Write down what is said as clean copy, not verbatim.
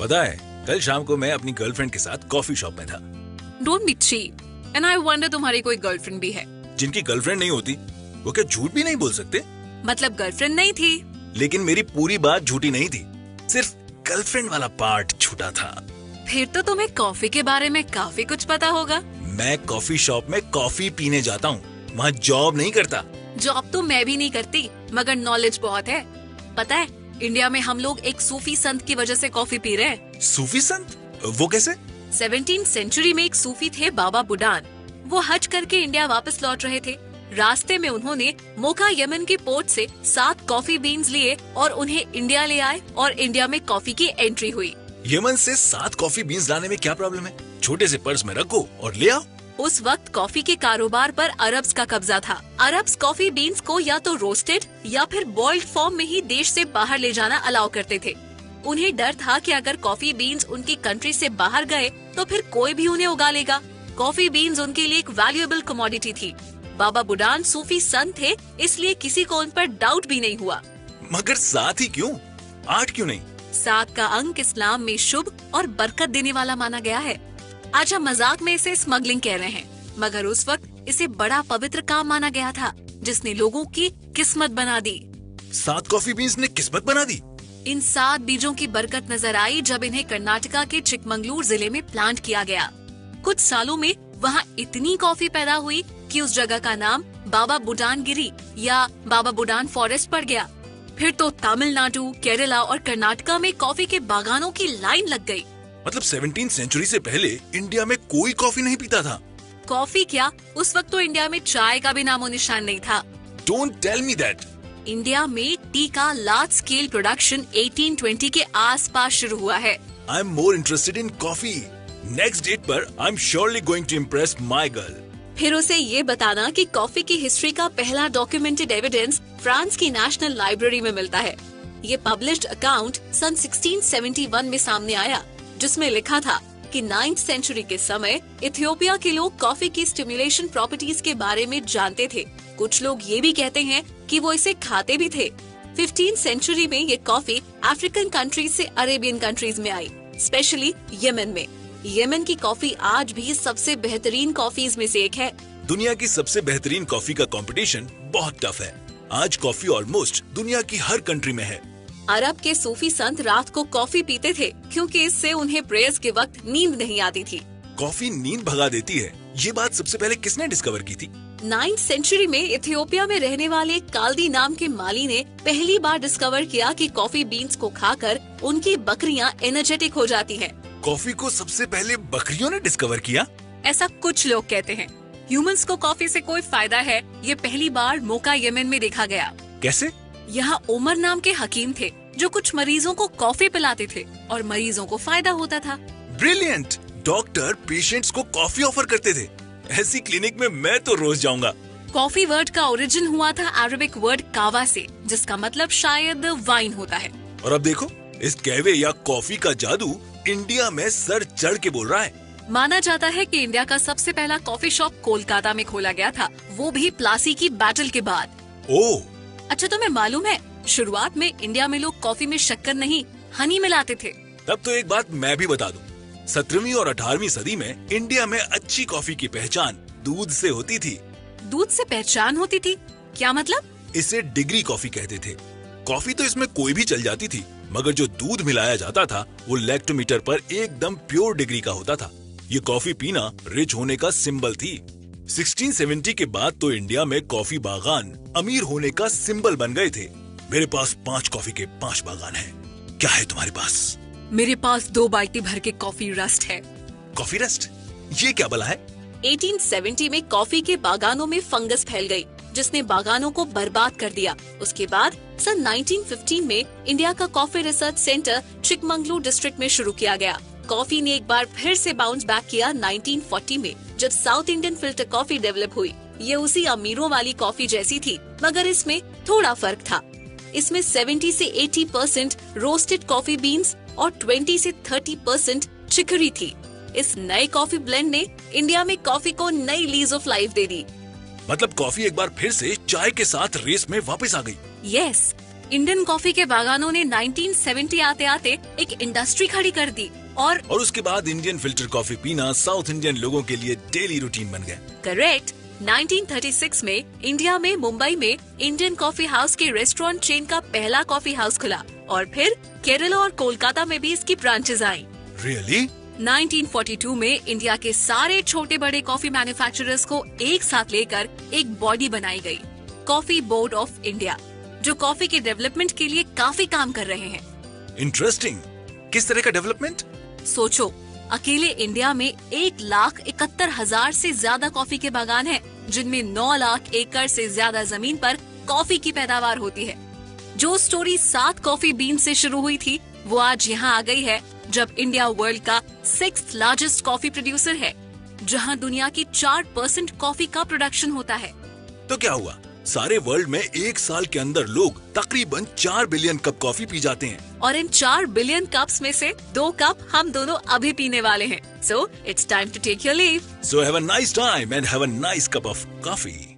पता है, कल शाम को मैं अपनी गर्लफ्रेंड के साथ कॉफी शॉप में था। Don't be cheap and I wonder तुम्हारी कोई गर्लफ्रेंड भी है। जिनकी गर्लफ्रेंड नहीं होती वो क्या झूठ भी नहीं बोल सकते? मतलब गर्लफ्रेंड नहीं थी? लेकिन मेरी पूरी बात झूठी नहीं थी, सिर्फ गर्लफ्रेंड वाला पार्ट झूठा था। फिर तो तुम्हें कॉफी के बारे में काफी कुछ पता होगा। मैं कॉफी शॉप में कॉफी पीने जाता हूँ, वहाँ जॉब नहीं करता। जॉब तो मैं भी नहीं करती, मगर नॉलेज बहुत है। पता है, इंडिया में हम लोग एक सूफी संत की वजह से कॉफी पी रहे हैं। सूफी संत? वो कैसे? 17th सेंचुरी में एक सूफी थे बाबा बुडान। वो हज करके इंडिया वापस लौट रहे थे। रास्ते में उन्होंने मोका यमन के पोर्ट से 7 कॉफी बीन्स लिए और उन्हें इंडिया ले आए और इंडिया में कॉफी की एंट्री हुई। यमन से 7 कॉफी बीन्स लाने में क्या प्रॉब्लम है? छोटे से पर्स में रखो और ले आओ। उस वक्त कॉफी के कारोबार पर अरब्स का कब्जा था। अरब्स कॉफी बीन्स को या तो रोस्टेड या फिर बॉइल्ड फॉर्म में ही देश से बाहर ले जाना अलाउ करते थे। उन्हें डर था कि अगर कॉफी बीन्स उनकी कंट्री से बाहर गए तो फिर कोई भी उन्हें उगा लेगा। कॉफी बीन्स उनके लिए एक वैल्यूएबल कमोडिटी थी। बाबा बुडान सूफी संत थे, इसलिए किसी को उन पर डाउट भी नहीं हुआ। मगर 7 ही क्यों? 8 क्यों नहीं? 7 का अंक इस्लाम में शुभ और बरकत देने वाला माना गया है। आज हम मजाक में इसे स्मगलिंग कह रहे हैं, मगर उस वक्त इसे बड़ा पवित्र काम माना गया था, जिसने लोगों की किस्मत बना दी। 7 कॉफी बीन्स ने किस्मत बना दी। इन 7 बीजों की बरकत नजर आई जब इन्हें कर्नाटका के चिकमंगलूर जिले में प्लांट किया गया। कुछ सालों में वहाँ इतनी कॉफी पैदा हुई कि उस जगह का नाम बाबा बुडान गिरी या बाबा बुडान फॉरेस्ट पड़ गया। फिर तो तमिलनाडु, केरला और कर्नाटका में कॉफी के बागानों की लाइन लग गई। मतलब 17th सेंचुरी से पहले इंडिया में कोई कॉफी नहीं पीता था? कॉफी क्या, उस वक्त तो इंडिया में चाय का भी नामो निशान नहीं था। Don't tell me that. India में टी का लार्ज स्केल प्रोडक्शन 1820 के आसपास शुरू हुआ है। I am more interested in coffee. Next date पर I am surely going to impress my girl. फिर उसे ये बताना कि कॉफी की हिस्ट्री का पहला डॉक्यूमेंटेड एविडेंस फ्रांस की नेशनल लाइब्रेरी में मिलता है। ये पब्लिश्ड अकाउंट सन 1671 में सामने आया, जिसमें लिखा था कि 9th सेंचुरी के समय इथियोपिया के लोग कॉफी की स्टिमुलेशन प्रॉपर्टीज के बारे में जानते थे। कुछ लोग ये भी कहते हैं कि वो इसे खाते भी थे। 15th सेंचुरी में ये कॉफी अफ्रीकन कंट्रीज से अरेबियन कंट्रीज में आई, स्पेशली यमन में। यमन की कॉफी आज भी सबसे बेहतरीन कॉफीज में से एक है। दुनिया की सबसे बेहतरीन कॉफी का कंपटीशन बहुत टफ है। आज कॉफी ऑलमोस्ट दुनिया की हर कंट्री में है। अरब के सूफी संत रात को कॉफी पीते थे क्योंकि इससे उन्हें प्रेयर्स के वक्त नींद नहीं आती थी। कॉफी नींद भगा देती है, ये बात सबसे पहले किसने डिस्कवर की थी? 9th सेंचुरी में इथियोपिया में रहने वाले काल्दी नाम के माली ने पहली बार डिस्कवर किया कि कॉफी बीन्स को खाकर उनकी बकरियां एनर्जेटिक हो जाती हैं। कॉफी को सबसे पहले बकरियों ने डिस्कवर किया? ऐसा कुछ लोग कहते हैं। ह्यूमंस को कॉफी से कोई फायदा है, ये पहली बार मोका यमन में देखा गया। कैसे? यहाँ उमर नाम के हकीम थे जो कुछ मरीजों को कॉफी पिलाते थे और मरीजों को फायदा होता था। ब्रिलियंट! डॉक्टर पेशेंट्स को कॉफी ऑफर करते थे। ऐसी क्लिनिक में मैं तो रोज जाऊंगा। कॉफी वर्ड का ओरिजिन हुआ था अरबिक वर्ड कावा से, जिसका मतलब शायद वाइन होता है। और अब देखो, इस कहवे या कॉफी का जादू इंडिया में सर चढ़ के बोल रहा है। माना जाता है कि इंडिया का सबसे पहला कॉफी शॉप कोलकाता में खोला गया था, वो भी प्लासी की बैटल के बाद। ओह! अच्छा, तुम्हें मालूम है शुरुआत में इंडिया में लोग कॉफी में शक्कर नहीं, हनी मिलाते थे। तब तो एक बात मैं भी बता दूं, 17वीं और 18वीं सदी में इंडिया में अच्छी कॉफी की पहचान दूध से होती थी। दूध से पहचान होती थी? क्या मतलब? इसे डिग्री कॉफी कहते थे। कॉफी तो इसमें कोई भी चल जाती थी, मगर जो दूध मिलाया जाता था वो लैक्टोमीटर पर एकदम प्योर डिग्री का होता था। ये कॉफी पीना रिच होने का सिंबल थी। 1670 के बाद तो इंडिया में कॉफी बागान अमीर होने का सिंबल बन गए थे। मेरे पास 5 कॉफी के 5 बागान हैं। क्या है तुम्हारे पास? मेरे पास 2 बाल्टी भर के कॉफी रस्ट है। Coffee rust? ये क्या भला है? 1870 में कॉफी के बागानों में फंगस फैल गई, जिसने बागानों को बर्बाद कर दिया। उसके बाद सन 1915 में इंडिया का coffee research centre Chikmagalur district में शुरू किया गया। कॉफी ने एक बार फिर से बाउंस बैक किया 1940 में, जब south Indian filter coffee develop हुई। ये उसी अमीरों वाली कॉफी जैसी थी, मगर इसमें थोड़ा फर्क था। इसमें 70 से 80% रोस्टेड कॉफी बीन्स और 20 से 30% चिकरी थी। इस नए कॉफी ब्लेंड ने इंडिया में कॉफी को नई लीज ऑफ लाइफ दे दी। मतलब कॉफी एक बार फिर से चाय के साथ रेस में वापस आ गई। यस, इंडियन कॉफी के बागानों ने 1970 आते आते एक इंडस्ट्री खड़ी कर दी और उसके बाद इंडियन फिल्टर कॉफी पीना साउथ इंडियन लोगों के लिए डेली रूटीन बन गया। करेक्ट। 1936 में इंडिया में मुंबई में इंडियन कॉफी हाउस के रेस्टोरेंट चेन का पहला कॉफी हाउस खुला और फिर केरला और कोलकाता में भी इसकी ब्रांचेस आई। रियली? 1942 में इंडिया के सारे छोटे बड़े कॉफी मैन्युफैक्चरर्स को एक साथ लेकर एक बॉडी बनाई गई, कॉफी बोर्ड ऑफ इंडिया, जो कॉफी के डेवलपमेंट के लिए काफी काम कर रहे हैं। इंटरेस्टिंग। किस तरह का डेवलपमेंट? सोचो, अकेले इंडिया में 1,71,000 से ज्यादा कॉफी के बागान हैं, जिनमें 9 लाख एकड़ से ज्यादा जमीन पर कॉफी की पैदावार होती है। जो स्टोरी 7 कॉफी बीन से शुरू हुई थी, वो आज यहाँ आ गई है, जब इंडिया वर्ल्ड का 6th लार्जेस्ट कॉफी प्रोड्यूसर है, जहाँ दुनिया की 4% कॉफी का प्रोडक्शन होता है। तो क्या हुआ? सारे वर्ल्ड में एक साल के अंदर लोग तकरीबन 4 बिलियन कप कॉफी पी जाते हैं, और इन 4 बिलियन कप्स में से 2 कप हम दोनों अभी पीने वाले हैं। So it's time to take your leave. So have a nice time and have a nice cup of coffee.